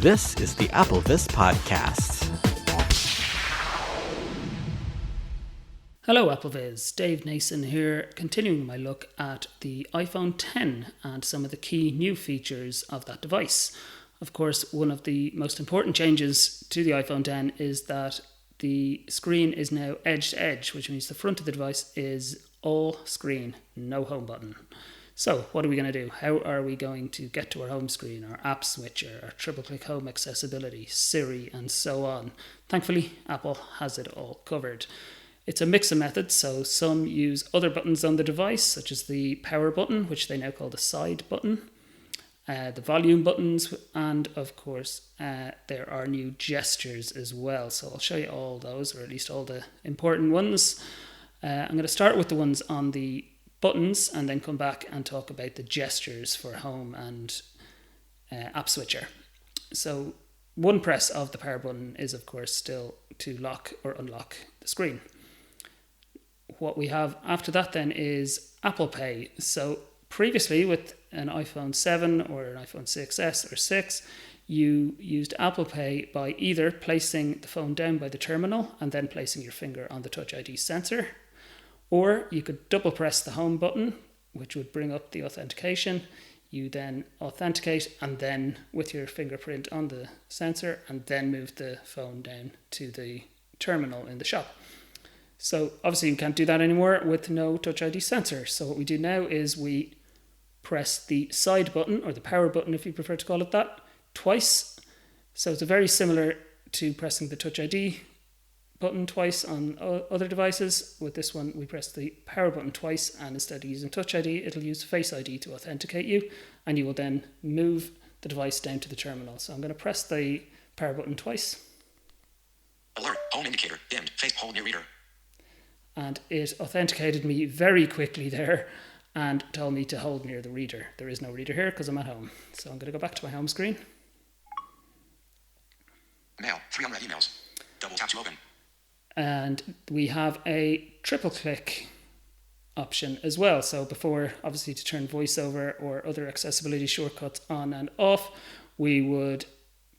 This is the AppleVis Podcast. Hello AppleVis, Dave Nason here, continuing my look at the iPhone X and some of the key new features of that device. Of course, one of the most important changes to the iPhone X is that the screen is now edge to edge, which means the front of the device is all screen, no home button. So what are we going to do? How are we going to get to our home screen, our app switcher, our triple click home accessibility, Siri, and so on? Thankfully, Apple has it all covered. It's a mix of methods, so some use other buttons on the device, such as the power button, which they now call the side button, the volume buttons, and of course there are new gestures as well. So I'll show you all those, or at least all the important ones. I'm going to start with the ones on the buttons and then come back and talk about the gestures for home and app switcher. So one press of the power button is of course still to lock or unlock the screen. What we have after that then is Apple Pay. So previously with an iPhone 7 or an iPhone 6s or 6, you used Apple Pay by either placing the phone down by the terminal and then placing your finger on the Touch ID sensor, or you could double press the home button, which would bring up the authentication. You then authenticate and then with your fingerprint on the sensor and then move the phone down to the terminal in the shop. So obviously you can't do that anymore with no Touch ID sensor. So what we do now is we press the side button, or the power button if you prefer to call it that, twice. So it's very similar to pressing the Touch ID button twice on other devices. With this one we press the power button twice, and instead of using Touch ID it'll use Face ID to authenticate you, and you will then move the device down to the terminal. So I'm going to press the power button twice. Alert, home indicator, dimmed, face hold near reader. And it authenticated me very quickly there and told me to hold near the reader. There is no reader here because I'm at home. So I'm going to go back to my home screen. Mail, 3 unread emails. Double tap to open. And we have a triple click option as well. So before, obviously, to turn voiceover or other accessibility shortcuts on and off, we would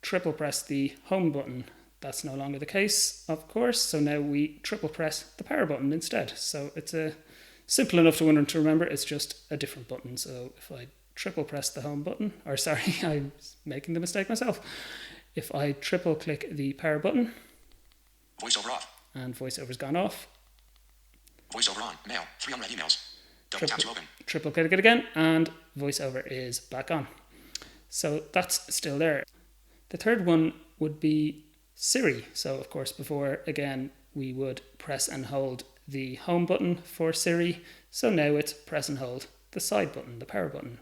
triple press the home button. That's no longer the case, of course. So now we triple press the power button instead. So it's a simple enough one to remember. It's just a different button. So if I triple press the home button, or sorry, I'm making the mistake myself. If I triple click the power button, voiceover off. And voiceover's gone off. Voiceover on. Mail. 3 unread emails. Double tap to open. Triple click it again, and voiceover is back on. So that's still there. The third one would be Siri. So of course before, again, we would press and hold the home button for Siri. So now it's press and hold the side button, the power button.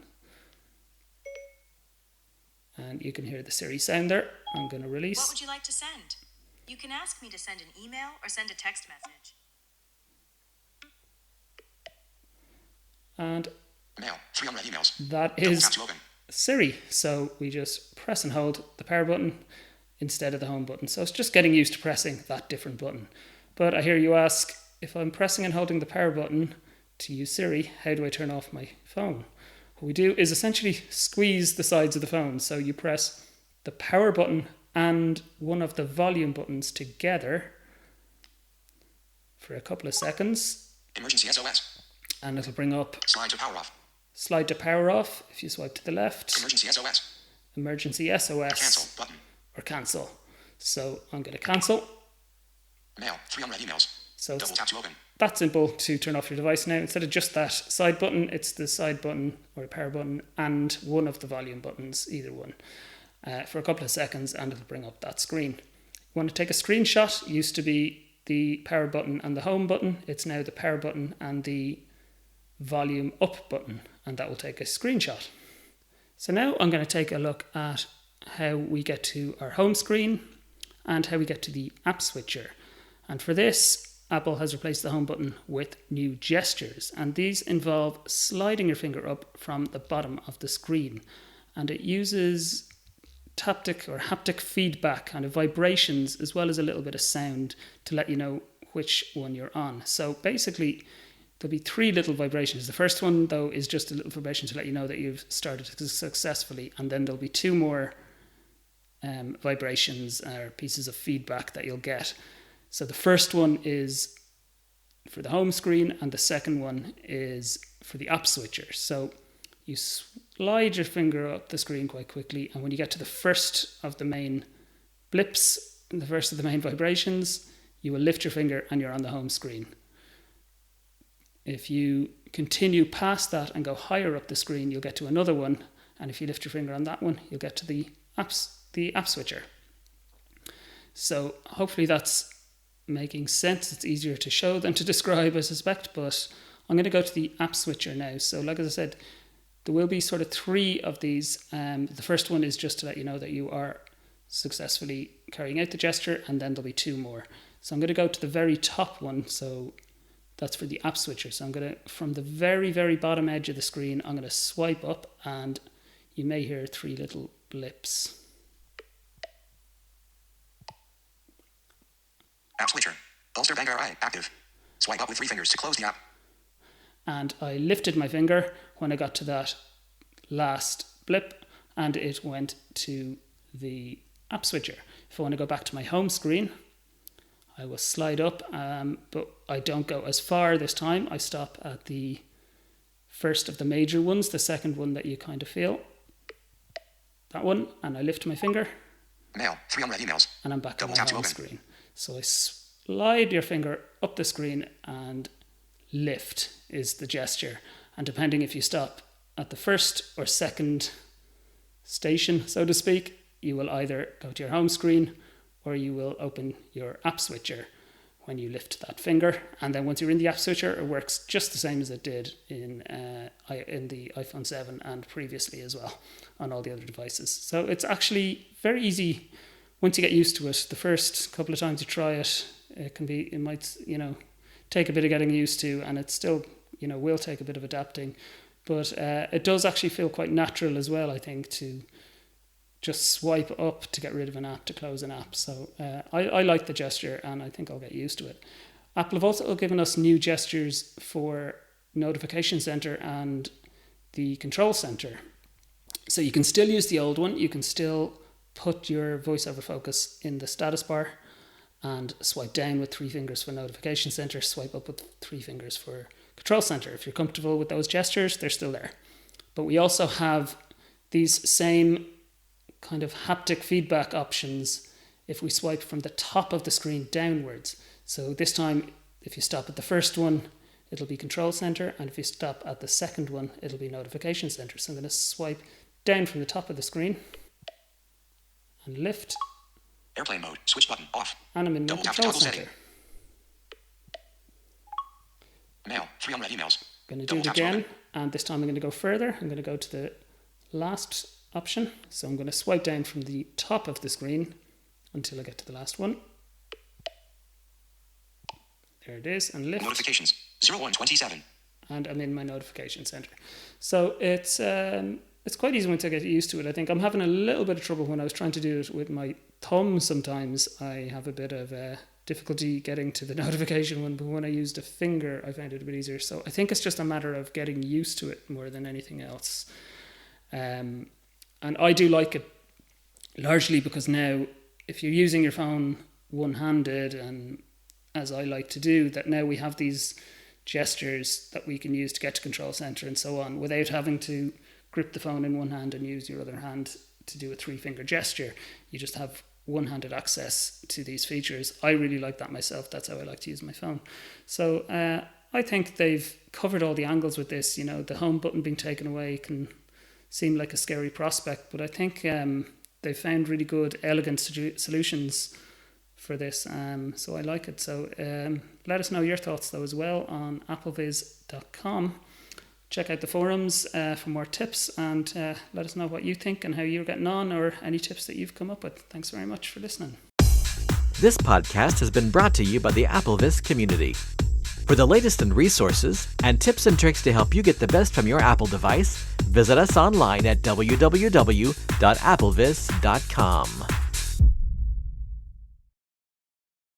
And you can hear the Siri sound there. I'm going to release. What would you like to send? You can ask me to send an email or send a text message. And mail, 3 unread emails. That is Siri. So we just press and hold the power button instead of the home button. So it's just getting used to pressing that different button. But I hear you ask, if I'm pressing and holding the power button to use Siri, how do I turn off my phone? What we do is essentially squeeze the sides of the phone. So you press the power button and one of the volume buttons together for a couple of seconds. Emergency SOS. And it'll bring up slide to power off. Slide to power off if you swipe to the left. Emergency SOS. Emergency SOS. Cancel button. Or cancel. So I'm going to cancel. Mail, 3 unread emails. So double tap to open. That simple to turn off your device now. Instead of just that side button, it's the side button or power button and one of the volume buttons, either one, for a couple of seconds, and it'll bring up that screen. You want to take a screenshot. It used to be the power button and the home button. It's now the power button and the volume up button, and that will take a screenshot. So now I'm going to take a look at how we get to our home screen and how we get to the app switcher. And for this, Apple has replaced the home button with new gestures, and these involve sliding your finger up from the bottom of the screen, and it uses haptic feedback, kind of vibrations, as well as a little bit of sound to let you know which one you're on. So basically there'll be 3 little vibrations. The first one though is just a little vibration to let you know that you've started successfully, and then there'll be 2 more vibrations or pieces of feedback that you'll get. So the first one is for the home screen, and the second one is for the app switcher. So you slide your finger up the screen quite quickly, and when you get to the first of the main blips, the first of the main vibrations, you will lift your finger and you're on the home screen. If you continue past that and go higher up the screen, you'll get to another one, and if you lift your finger on that one, you'll get to the app switcher. So hopefully that's making sense. It's easier to show than to describe, I suspect, but I'm going to go to the app switcher now. So like as I said, there will be sort of 3 of these. The first one is just to let you know that you are successfully carrying out the gesture, and then there'll be 2 more. So I'm going to go to the very top one. So that's for the app switcher. So I'm going to, from the very, very bottom edge of the screen, I'm going to swipe up, and you may hear 3 little blips. App switcher. Bolster Bangar Eye active. Swipe up with 3 fingers to close the app. And I lifted my finger when I got to that last blip, and it went to the app switcher. If I want to go back to my home screen, I will slide up, but I don't go as far this time. I stop at the first of the major ones, the second one that you kind of feel. That one, and I lift my finger. Mail, 3 unread emails. And I'm back Double on tap my to home open. screen. So I slide your finger up the screen, and lift is the gesture. And depending if you stop at the first or second station, so to speak, you will either go to your home screen or you will open your app switcher when you lift that finger. And then once you're in the app switcher, it works just the same as it did in the iPhone 7 and previously as well on all the other devices. So it's actually very easy once you get used to it. The first couple of times you try it, it might, take a bit of getting used to, and it still, will take a bit of adapting. But it does actually feel quite natural as well, I think, to just swipe up to get rid of an app, to close an app. So I like the gesture, and I think I'll get used to it. Apple have also given us new gestures for Notification Center and the Control Center. So you can still use the old one. You can still put your voice over focus in the status bar and swipe down with 3 fingers for Notification Center, swipe up with 3 fingers for Control Center. If you're comfortable with those gestures, they're still there. But we also have these same kind of haptic feedback options if we swipe from the top of the screen downwards. So this time, if you stop at the first one, it'll be Control Center, and if you stop at the second one, it'll be Notification Center. So I'm going to swipe down from the top of the screen and lift. Airplane mode, switch button, off. And I'm in my Double tap to Control toggle Center. setting. Mail, 3 unread emails. I'm going to do Double it tap to again, open. and this time I'm going to go further. I'm going to go to the last option. So I'm going to swipe down from the top of the screen until I get to the last one. There it is, and lift. Notifications, 0127. And I'm in my Notification Center. So it's quite easy once I get used to it. I think I'm having a little bit of trouble when I was trying to do it with my thumb. Sometimes I have a bit of difficulty getting to the notification one, but when I used a finger, I found it a bit easier. So I think it's just a matter of getting used to it more than anything else. And I do like it largely because now, if you're using your phone one-handed, and as I like to do, that now we have these gestures that we can use to get to Control Center and so on without having to grip the phone in one hand and use your other hand to do a 3-finger gesture. You just have one-handed access to these features. I really like that myself. That's how I like to use my phone. So I think they've covered all the angles with this. The home button being taken away can seem like a scary prospect, but I think they've found really good, elegant solutions for this. So I like it. So let us know your thoughts though as well on appleviz.com. Check out the forums for more tips, and let us know what you think and how you're getting on, or any tips that you've come up with. Thanks very much for listening. This podcast has been brought to you by the AppleVis community. For the latest in resources and tips and tricks to help you get the best from your Apple device, visit us online at www.applevis.com.